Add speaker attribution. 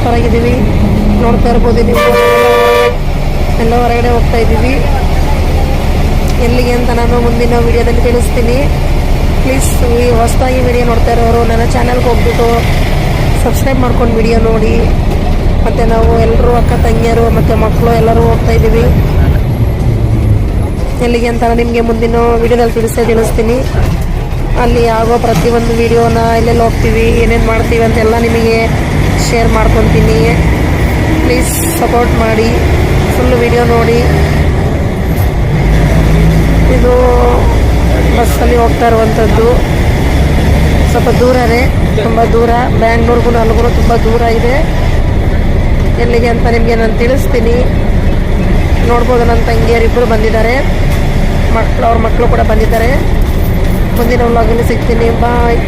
Speaker 1: ಹೊರಗಿದ್ದೀವಿ. ನೋಡ್ತಾ ಇರ್ಬೋದು ನೀವು, ಎಲ್ಲ ಹೊರಗಡೆ ಹೋಗ್ತಾ ಇದ್ದೀವಿ. ಎಲ್ಲಿಗೆ ಅಂತ ನಾನು ಮುಂದಿನ ವಿಡಿಯೋದಲ್ಲಿ ತಿಳಿಸ್ತೀನಿ. ಪ್ಲೀಸ್ ಈ ಹೊಸದಾಗಿ ವಿಡಿಯೋ ನೋಡ್ತಾ ಇರೋರು ನನ್ನ ಚಾನಲ್ಗೆ ಹೋಗ್ಬಿಟ್ಟು ಸಬ್ಸ್ಕ್ರೈಬ್ ಮಾಡ್ಕೊಂಡು ವಿಡಿಯೋ ನೋಡಿ. ಮತ್ತು ನಾವು ಎಲ್ಲರೂ ಅಕ್ಕ ತಂಗಿಯರು ಮತ್ತು ಮಕ್ಕಳು ಎಲ್ಲರೂ ಹೋಗ್ತಾ ಇದ್ದೀವಿ. ಎಲ್ಲಿಗೆ ಅಂತ ನಿಮಗೆ ಮುಂದಿನ ವಿಡಿಯೋದಲ್ಲಿ ತಿಳಿಸ್ತೀನಿ. ಅಲ್ಲಿ ಆಗೋ ಪ್ರತಿಯೊಂದು ವಿಡಿಯೋನ ಎಲ್ಲೆಲ್ಲಿ ಹೋಗ್ತೀವಿ, ಏನೇನು ಮಾಡ್ತೀವಿ ಅಂತೆಲ್ಲ ನಿಮಗೆ ಶೇರ್ ಮಾಡ್ಕೊತೀನಿ. ಪ್ಲೀಸ್ ಸಪೋರ್ಟ್ ಮಾಡಿ, ಫುಲ್ ವಿಡಿಯೋ ನೋಡಿ. ಇದು ಬಸ್ಸಲ್ಲಿ ಹೋಗ್ತಾ ಇರುವಂಥದ್ದು. ಸ್ವಲ್ಪ ದೂರನೇ, ತುಂಬ ದೂರ. ಬ್ಯಾಂಗ್ಳೂರ್ಗೂ ಅಲ್ಲಿಗೂ ತುಂಬ ದೂರ ಇದೆ. ಎಲ್ಲಿಗೆ ಅಂತ ನಿಮಗೆ ನಾನು ತಿಳಿಸ್ತೀನಿ. ನೋಡ್ಬೋದು, ನನ್ನ ತಂಗಿಯರಿಬ್ಬರು ಬಂದಿದ್ದಾರೆ, ಅವ್ರ ಮಕ್ಕಳು ಕೂಡ ಬಂದಿದ್ದಾರೆ. ಮುಂದಿನ ವ್ಲಾಗಲ್ಲಿ ಸಿಗ್ತೀನಿ. ಬಾಯ್.